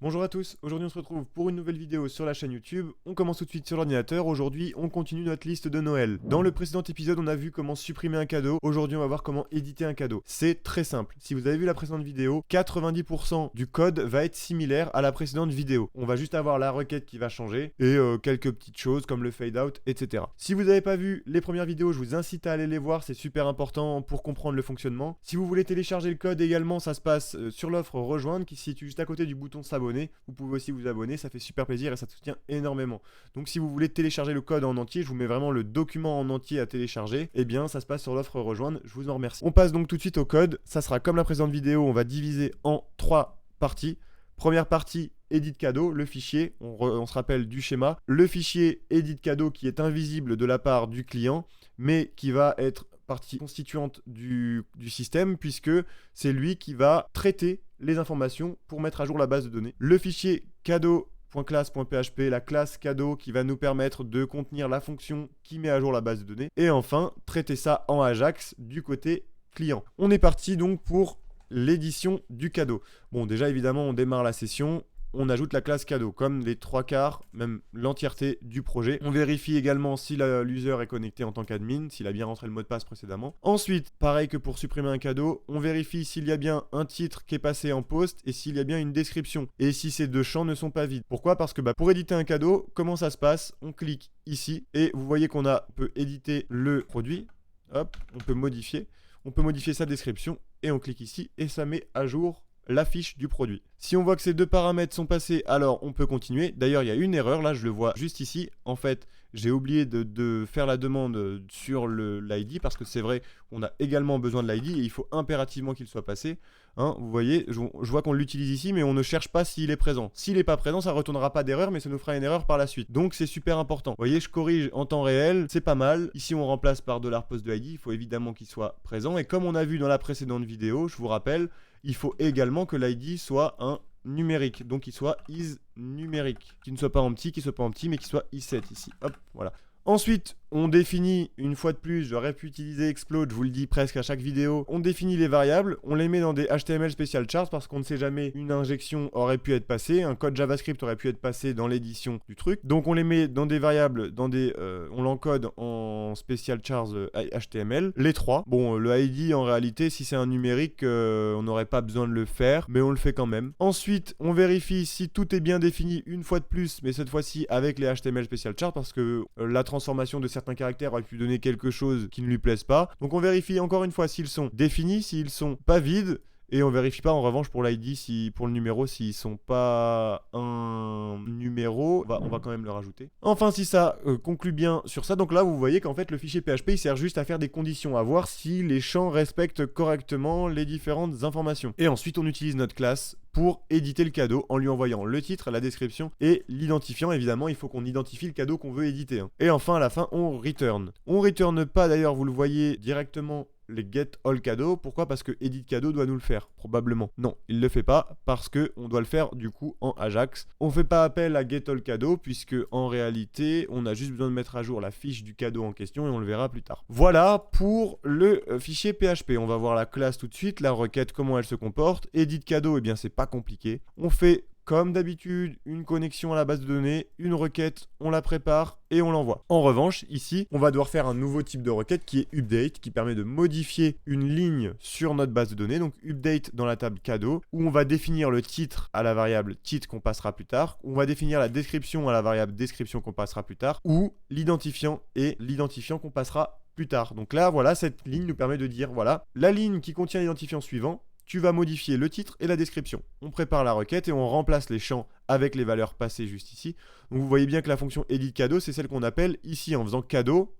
Bonjour à tous, aujourd'hui on se retrouve pour une nouvelle vidéo sur la chaîne YouTube. On commence tout de suite sur l'ordinateur, aujourd'hui on continue notre liste de Noël. Dans le précédent épisode on a vu comment supprimer un cadeau, aujourd'hui on va voir comment éditer un cadeau. C'est très simple, si vous avez vu la précédente vidéo, 90% du code va être similaire à la précédente vidéo. On va juste avoir la requête qui va changer et quelques petites choses comme le fade out, etc. Si vous n'avez pas vu les premières vidéos, je vous incite à aller les voir, c'est super important pour comprendre le fonctionnement. Si vous voulez télécharger le code également, ça se passe sur l'offre rejoindre qui se situe juste à côté du bouton s'abonner. Vous pouvez aussi vous abonner, ça fait super plaisir et ça soutient énormément. Donc si vous voulez télécharger le code en entier, je vous mets vraiment le document en entier à télécharger, et bien ça se passe sur l'offre rejoindre, je vous en remercie. On passe donc tout de suite au code, ça sera comme la précédente vidéo, on va diviser en 3 parties. Première partie, edit cadeau, le fichier, on se rappelle du schéma, le fichier edit cadeau qui est invisible de la part du client, mais qui va être partie constituante du système, puisque c'est lui qui va traiter les informations pour mettre à jour la base de données. Le fichier cadeau.class.php, la classe cadeau qui va nous permettre de contenir la fonction qui met à jour la base de données. Et enfin, traiter ça en Ajax du côté client. On est parti donc pour l'édition du cadeau. Bon, déjà évidemment, on démarre la session. On ajoute la classe cadeau, comme les 3/4, même l'entièreté du projet. On vérifie également si l'user est connecté en tant qu'admin, s'il a bien rentré le mot de passe précédemment. Ensuite, pareil que pour supprimer un cadeau, on vérifie s'il y a bien un titre qui est passé en post et s'il y a bien une description. Et si ces deux champs ne sont pas vides. Pourquoi? Parce que pour éditer un cadeau, comment ça se passe? On clique ici et vous voyez qu'on peut éditer le produit. Hop, on peut modifier. On peut modifier sa description et on clique ici et ça met à jour la fiche du produit. Si on voit que ces deux paramètres sont passés, alors on peut continuer. D'ailleurs, il y a une erreur, là je le vois juste ici. En fait, j'ai oublié de faire la demande sur l'ID parce que c'est vrai, on a également besoin de l'ID et il faut impérativement qu'il soit passé. Hein, vous voyez, je vois qu'on l'utilise ici, mais on ne cherche pas s'il est présent. S'il n'est pas présent, ça ne retournera pas d'erreur, mais ça nous fera une erreur par la suite. Donc c'est super important. Vous voyez, je corrige en temps réel, c'est pas mal. Ici, on remplace par $post de ID, il faut évidemment qu'il soit présent. Et comme on a vu dans la précédente vidéo, je vous rappelle, il faut également que l'ID soit un numérique, donc qu'il soit is numérique, qu'il ne soit pas en petit, mais qu'il soit i7 ici. Hop, voilà. Ensuite, on définit, une fois de plus, j'aurais pu utiliser explode, je vous le dis presque à chaque vidéo, on définit les variables, on les met dans des HTML special chars parce qu'on ne sait jamais, une injection aurait pu être passée, un code JavaScript aurait pu être passé dans l'édition du truc. Donc on les met dans des variables, on l'encode en special chars HTML, les trois. Bon, le ID en réalité, si c'est un numérique, on n'aurait pas besoin de le faire, mais on le fait quand même. Ensuite, on vérifie si tout est bien défini une fois de plus, mais cette fois-ci avec les HTML special chars parce que la transformation de certains caractères aurait pu donner quelque chose qui ne lui plaise pas. Donc on vérifie encore une fois s'ils sont définis, s'ils sont pas vides. Et on vérifie pas en revanche pour l'ID, pour le numéro, s'ils sont pas un numéro, on va quand même le rajouter. Enfin, si ça conclut bien sur ça, donc là vous voyez qu'en fait le fichier PHP il sert juste à faire des conditions, à voir si les champs respectent correctement les différentes informations. Et ensuite on utilise notre classe pour éditer le cadeau en lui envoyant le titre, la description et l'identifiant. Évidemment, il faut qu'on identifie le cadeau qu'on veut éditer. Et enfin, à la fin, on return. On return pas, d'ailleurs, vous le voyez directement, les get all cadeaux. Pourquoi? Parce que edit cadeau doit nous le faire, probablement. Non, il le fait pas parce que on doit le faire du coup en Ajax. On fait pas appel à get all cadeau puisque en réalité, on a juste besoin de mettre à jour la fiche du cadeau en question et on le verra plus tard. Voilà pour le fichier PHP. On va voir la classe tout de suite, la requête, comment elle se comporte. Edit cadeau, eh bien c'est pas compliqué. On fait comme d'habitude, une connexion à la base de données, une requête, on la prépare et on l'envoie. En revanche, ici, on va devoir faire un nouveau type de requête qui est update, qui permet de modifier une ligne sur notre base de données. Donc update dans la table cadeau, où on va définir le titre à la variable titre qu'on passera plus tard, où on va définir la description à la variable description qu'on passera plus tard, ou l'identifiant et l'identifiant qu'on passera plus tard. Donc là, voilà, cette ligne nous permet de dire, voilà, la ligne qui contient l'identifiant suivant, tu vas modifier le titre et la description. On prépare la requête et on remplace les champs avec les valeurs passées juste ici. Donc vous voyez bien que la fonction edit cadeau, c'est celle qu'on appelle ici en faisant cadeau,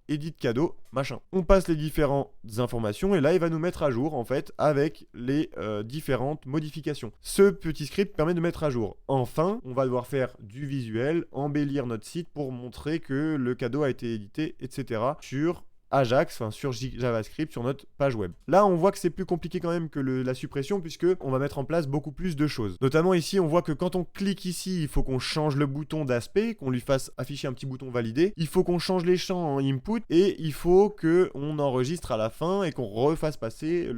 edit cadeau, machin. On passe les différentes informations et là, il va nous mettre à jour en fait avec les différentes modifications. Ce petit script permet de mettre à jour. Enfin, on va devoir faire du visuel, embellir notre site pour montrer que le cadeau a été édité, etc. sur Ajax, enfin sur JavaScript, sur notre page web. Là, on voit que c'est plus compliqué quand même que la suppression, puisque on va mettre en place beaucoup plus de choses. Notamment ici, on voit que quand on clique ici, il faut qu'on change le bouton d'aspect, qu'on lui fasse afficher un petit bouton validé. Il faut qu'on change les champs en input et il faut qu'on enregistre à la fin et qu'on refasse passer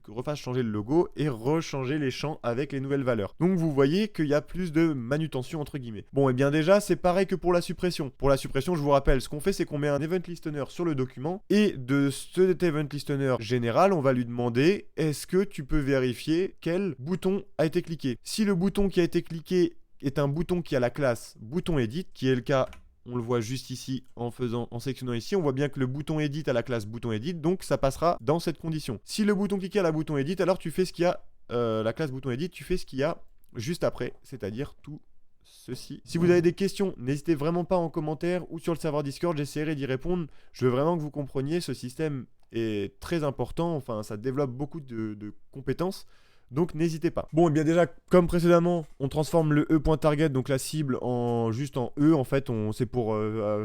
refasse changer le logo et rechanger les champs avec les nouvelles valeurs. Donc vous voyez qu'il y a plus de manutention entre guillemets. Bon, et bien déjà, c'est pareil que pour la suppression. Pour la suppression, je vous rappelle, ce qu'on fait, c'est qu'on met un event listener sur le document et de cet event listener général, on va lui demander est-ce que tu peux vérifier quel bouton a été cliqué. Si le bouton qui a été cliqué est un bouton qui a la classe bouton edit, qui est le cas, on le voit juste ici en sélectionnant ici, on voit bien que le bouton edit a la classe bouton edit, donc ça passera dans cette condition. Si le bouton cliqué a la bouton edit, alors tu fais ce qu'il y a, la classe bouton edit, tu fais ce qu'il y a juste après, c'est-à-dire tout ceci. Si vous avez des questions, n'hésitez vraiment pas en commentaire ou sur le serveur Discord, j'essaierai d'y répondre. Je veux vraiment que vous compreniez, ce système est très important, enfin ça développe beaucoup de compétences. Donc n'hésitez pas. Bon, et bien déjà, comme précédemment, on transforme le e.target, donc la cible, juste en e. En fait, c'est pour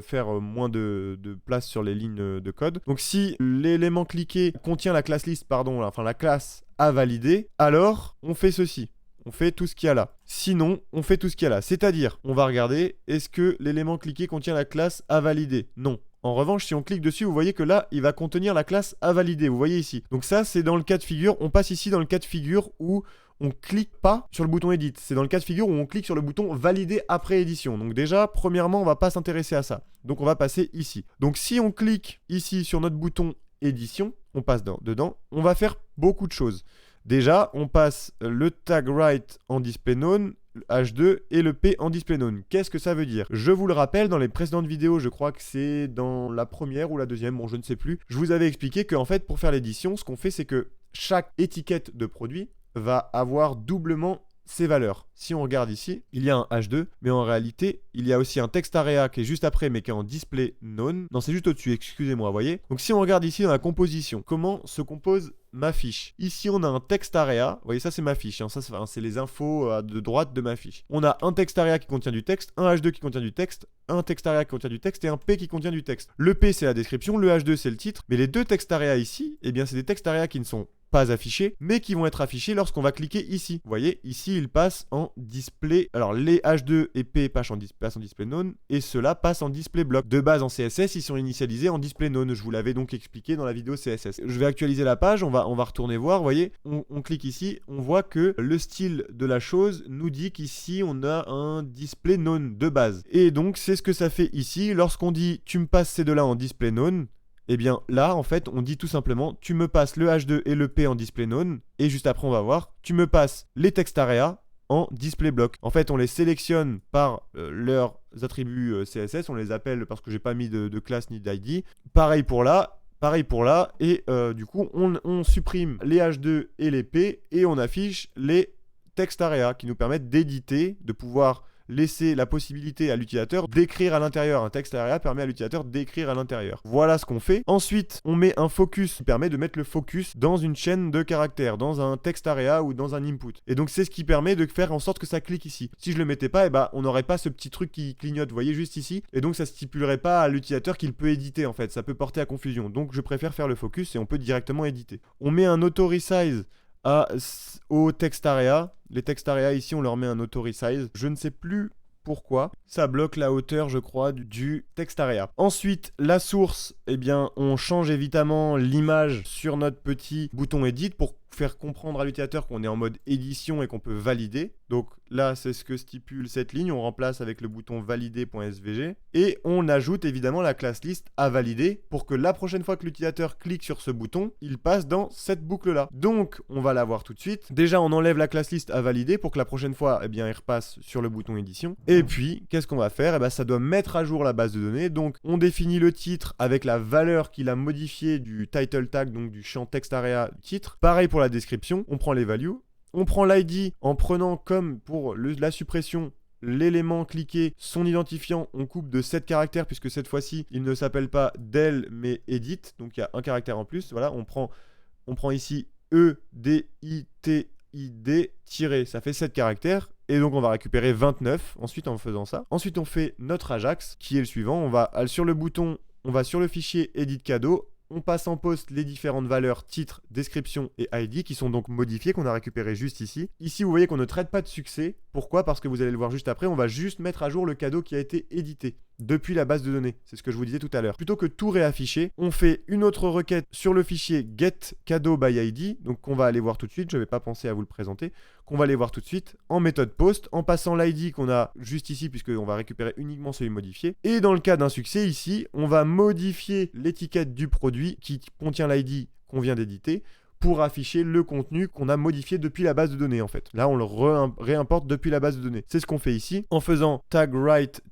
faire moins de place sur les lignes de code. Donc si l'élément cliqué contient la classe list, enfin la classe à valider, alors on fait ceci. On fait tout ce qu'il y a là. Sinon, on fait tout ce qu'il y a là. C'est-à-dire, on va regarder, est-ce que l'élément cliqué contient la classe à valider? Non. En revanche, si on clique dessus, vous voyez que là, il va contenir la classe à valider. Vous voyez ici. Donc ça, c'est dans le cas de figure. On passe ici dans le cas de figure où on clique pas sur le bouton edit. C'est dans le cas de figure où on clique sur le bouton valider après édition. Donc déjà, premièrement, on va pas s'intéresser à ça. Donc on va passer ici. Donc si on clique ici sur notre bouton édition, on passe dedans, on va faire beaucoup de choses. Déjà, on passe le tag right en display known, H2 et le P en display known. Qu'est-ce que ça veut dire? Je vous le rappelle, dans les précédentes vidéos, je crois que c'est dans la première ou la deuxième, bon je ne sais plus, je vous avais expliqué qu'en fait pour faire l'édition, ce qu'on fait c'est que chaque étiquette de produit va avoir doublement ses valeurs. Si on regarde ici, il y a un H2, mais en réalité, il y a aussi un text area qui est juste après, mais qui est en display known. Non, c'est juste au-dessus, excusez-moi, vous voyez. Donc si on regarde ici dans la composition, comment se compose ma fiche? Ici, on a un text area. Vous voyez, ça c'est ma fiche. Ça, c'est les infos de droite de ma fiche. On a un text area qui contient du texte, un H2 qui contient du texte, un text area qui contient du texte et un P qui contient du texte. Le P, c'est la description, le H2, c'est le titre. Mais les deux text area ici, eh bien, c'est des text area qui ne sont pas affichés, mais qui vont être affichés lorsqu'on va cliquer ici. Vous voyez, ici, ils passent en display. Alors, les H2 et P passent en display known, et ceux-là passent en display block. De base, en CSS, ils sont initialisés en display known. Je vous l'avais donc expliqué dans la vidéo CSS. Je vais actualiser la page, on va retourner voir. Vous voyez, on clique ici, on voit que le style de la chose nous dit qu'ici, on a un display known de base. Et donc, c'est ce que ça fait ici. Lorsqu'on dit, tu me passes ces deux-là en display known, et bien là, en fait, on dit tout simplement, tu me passes le H2 et le P en display known, et juste après, on va voir, tu me passes les text area en display block. En fait, on les sélectionne par leurs attributs CSS, on les appelle parce que j'ai pas mis de classe ni d'ID. Pareil pour là, et du coup, on supprime les H2 et les P, et on affiche les text area qui nous permettent d'éditer, de pouvoir laisser la possibilité à l'utilisateur d'écrire à l'intérieur. Un text area permet à l'utilisateur d'écrire à l'intérieur. Voilà ce qu'on fait. Ensuite, on met un focus qui permet de mettre le focus dans une chaîne de caractères, dans un text area ou dans un input. Et donc, c'est ce qui permet de faire en sorte que ça clique ici. Si je le mettais pas, on n'aurait pas ce petit truc qui clignote, vous voyez, juste ici. Et donc, ça stipulerait pas à l'utilisateur qu'il peut éditer, en fait. Ça peut porter à confusion. Donc, je préfère faire le focus et on peut directement éditer. On met un auto resize au text area. Les text area ici, on leur met un auto resize. Je ne sais plus pourquoi. Ça bloque la hauteur, je crois, du text area. Ensuite, la source, eh bien, on change évidemment l'image sur notre petit bouton edit pour faire comprendre à l'utilisateur qu'on est en mode édition et qu'on peut valider. Donc là, c'est ce que stipule cette ligne. On remplace avec le bouton valider.svg et on ajoute évidemment la classe list à valider pour que la prochaine fois que l'utilisateur clique sur ce bouton, il passe dans cette boucle-là. Donc, on va la voir tout de suite. Déjà, on enlève la classe list à valider pour que la prochaine fois, eh bien, il repasse sur le bouton édition. Et puis, qu'est-ce qu'on va faire? Eh bien, ça doit mettre à jour la base de données. Donc, on définit le titre avec la valeur qu'il a modifiée du title tag, donc du champ text area titre. Pareil pour la description, on prend les values. On prend l'ID en prenant comme pour la suppression l'élément cliqué, son identifiant, on coupe de 7 caractères puisque cette fois-ci il ne s'appelle pas del mais edit, donc il y a un caractère en plus. Voilà, on prend ici EDITID tiré, ça fait 7 caractères. Et donc on va récupérer 29 ensuite en faisant ça. Ensuite on fait notre Ajax qui est le suivant. On va sur le bouton on va sur le fichier Edit cadeau. On passe en post les différentes valeurs titre, description et ID qui sont donc modifiées, qu'on a récupérées juste ici. Ici, vous voyez qu'on ne traite pas de succès. Pourquoi? Parce que vous allez le voir juste après, on va juste mettre à jour le cadeau qui a été édité depuis la base de données. C'est ce que je vous disais tout à l'heure. Plutôt que tout réafficher, on fait une autre requête sur le fichier getCadeauById, donc qu'on va aller voir tout de suite. Je ne vais pas penser à vous le présenter. Qu'on va aller voir tout de suite en méthode post, en passant l'ID qu'on a juste ici, puisqu'on va récupérer uniquement celui modifié. Et dans le cas d'un succès, ici, on va modifier l'étiquette du produit qui contient l'ID qu'on vient d'éditer pour afficher le contenu qu'on a modifié depuis la base de données en fait. Là, on le réimporte depuis la base de données. C'est ce qu'on fait ici en faisant tag right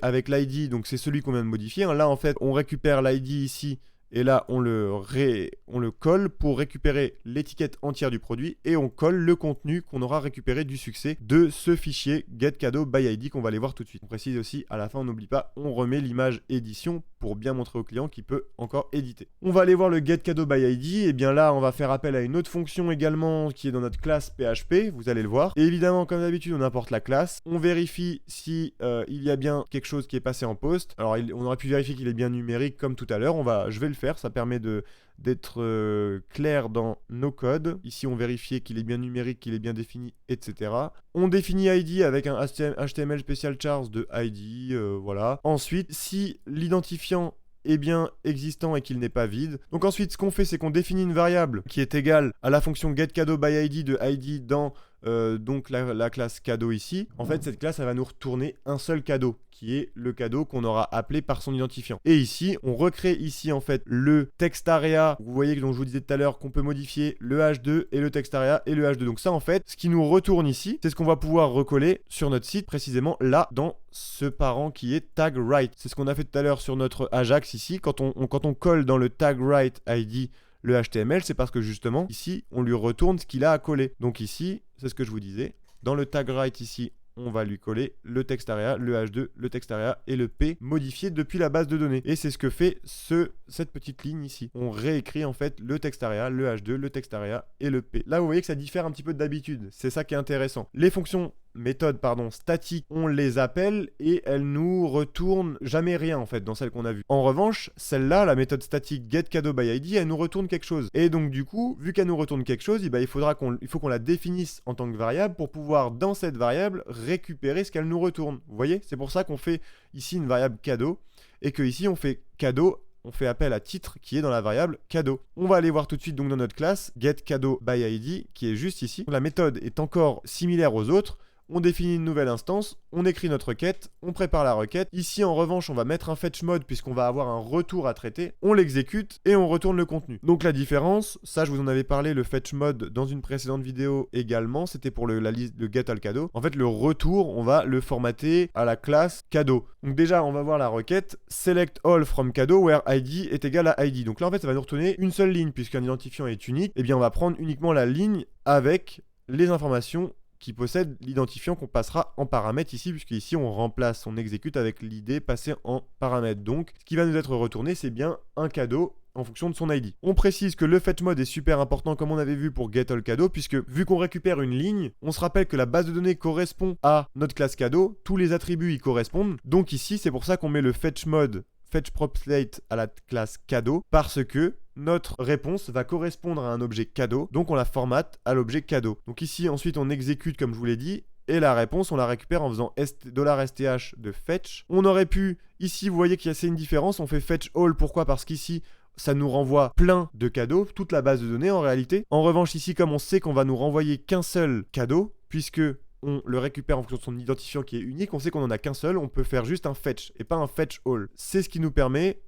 avec l'ID, donc c'est celui qu'on vient de modifier. Là, en fait, on récupère l'ID ici et là, on le colle pour récupérer l'étiquette entière du produit et on colle le contenu qu'on aura récupéré du succès de ce fichier getCadeauById qu'on va aller voir tout de suite. On précise aussi, à la fin, on n'oublie pas, on remet l'image édition pour bien montrer au client qu'il peut encore éditer. On va aller voir le getCadeauById, et bien là, on va faire appel à une autre fonction également qui est dans notre classe PHP, vous allez le voir. Et évidemment, comme d'habitude, on importe la classe. On vérifie si il y a bien quelque chose qui est passé en post. Alors, on aurait pu vérifier qu'il est bien numérique comme tout à l'heure. Je vais le faire, ça permet d'être clair dans nos codes. Ici, on vérifie qu'il est bien numérique, qu'il est bien défini, etc. On définit ID avec un HTML special chars de ID, voilà. Ensuite, si l'identifiant est bien existant et qu'il n'est pas vide. Donc ensuite, ce qu'on fait, c'est qu'on définit une variable qui est égale à la fonction getCadeauById de ID dans donc la classe cadeau ici. En fait, cette classe, elle va nous retourner un seul cadeau, qui est le cadeau qu'on aura appelé par son identifiant. Et ici, on recrée ici en fait le textArea. Vous voyez que, dont je vous disais tout à l'heure, qu'on peut modifier le H2 et le textArea et le H2. Donc ça, en fait, ce qui nous retourne ici, c'est ce qu'on va pouvoir recoller sur notre site, précisément là, dans ce parent qui est tag right. C'est ce qu'on a fait tout à l'heure sur notre Ajax ici. Quand on colle dans le tag right ID le HTML, c'est parce que justement, ici, on lui retourne ce qu'il a à coller. Donc ici, c'est ce que je vous disais. Dans le tag right ici, on va lui coller le textArea, le H2, le textArea et le P modifié depuis la base de données. Et c'est ce que fait cette petite ligne ici. On réécrit en fait le textArea, le H2, le textArea et le P. Là, vous voyez que ça diffère un petit peu d'habitude. C'est ça qui est intéressant. Les fonctions méthodes statiques, on les appelle et elles nous retournent jamais rien en fait dans celle qu'on a vue. En revanche, celle-là, la méthode statique getCadeauById, elle nous retourne quelque chose. Et donc du coup, vu qu'elle nous retourne quelque chose, il faut qu'on la définisse en tant que variable pour pouvoir dans cette variable récupérer ce qu'elle nous retourne. Vous voyez? C'est pour ça qu'on fait ici une variable cadeau et que ici on fait cadeau. On fait appel à titre qui est dans la variable cadeau. On va aller voir tout de suite donc dans notre classe getCadeauById qui est juste ici. La méthode est encore similaire aux autres. On définit une nouvelle instance, on écrit notre requête, on prépare la requête. Ici, en revanche, on va mettre un fetch mode puisqu'on va avoir un retour à traiter. On l'exécute et on retourne le contenu. Donc la différence, ça je vous en avais parlé, le fetch mode dans une précédente vidéo également, c'était pour la liste de getAllCadeau. En fait, le retour, on va le formater à la classe cadeau. Donc déjà, on va voir la requête select all from cadeau where ID est égal à ID. Donc là, en fait, ça va nous retourner une seule ligne puisqu'un identifiant est unique. Eh bien, on va prendre uniquement la ligne avec les informations qui possède l'identifiant qu'on passera en paramètre ici, puisque ici on exécute avec l'id passé en paramètre. Donc, ce qui va nous être retourné, c'est bien un cadeau en fonction de son ID. On précise que le fetch mode est super important comme on avait vu pour getAllCadeau, puisque vu qu'on récupère une ligne, on se rappelle que la base de données correspond à notre classe cadeau, tous les attributs y correspondent. Donc ici, c'est pour ça qu'on met le fetch mode fetchPropState à la classe cadeau, parce que notre réponse va correspondre à un objet cadeau, donc on la formate à l'objet cadeau. Donc ici, ensuite, on exécute comme je vous l'ai dit, et la réponse, on la récupère en faisant $STH de fetch. On aurait pu, ici, vous voyez qu'il y a une différence, on fait fetch all, pourquoi? Parce qu'ici, ça nous renvoie plein de cadeaux, toute la base de données en réalité. En revanche, ici, comme on sait qu'on va nous renvoyer qu'un seul cadeau, puisque on le récupère en fonction de son identifiant qui est unique, on sait qu'on en a qu'un seul, on peut faire juste un fetch et pas un fetch all. C'est ce qui nous permet,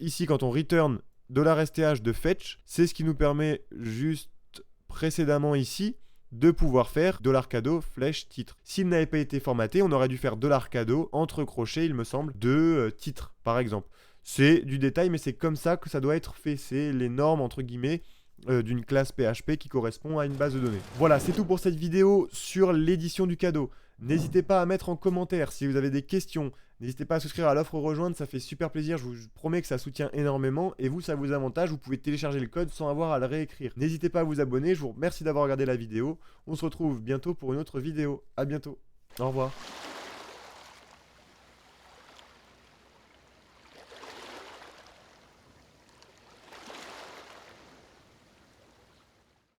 ici quand on return $STH de fetch, c'est ce qui nous permet juste précédemment ici de pouvoir faire $cadeau flèche titre. S'il n'avait pas été formaté, on aurait dû faire $cadeau entre crochets, il me semble, de titre par exemple. C'est du détail, mais c'est comme ça que ça doit être fait. C'est les normes entre guillemets d'une classe PHP qui correspond à une base de données. Voilà, c'est tout pour cette vidéo sur l'édition du cadeau. N'hésitez pas à mettre en commentaire si vous avez des questions. N'hésitez pas à souscrire à l'offre rejoindre, ça fait super plaisir. Je vous promets que ça soutient énormément. Et vous, ça vous avantage. Vous pouvez télécharger le code sans avoir à le réécrire. N'hésitez pas à vous abonner. Je vous remercie d'avoir regardé la vidéo. On se retrouve bientôt pour une autre vidéo. À bientôt. Au revoir.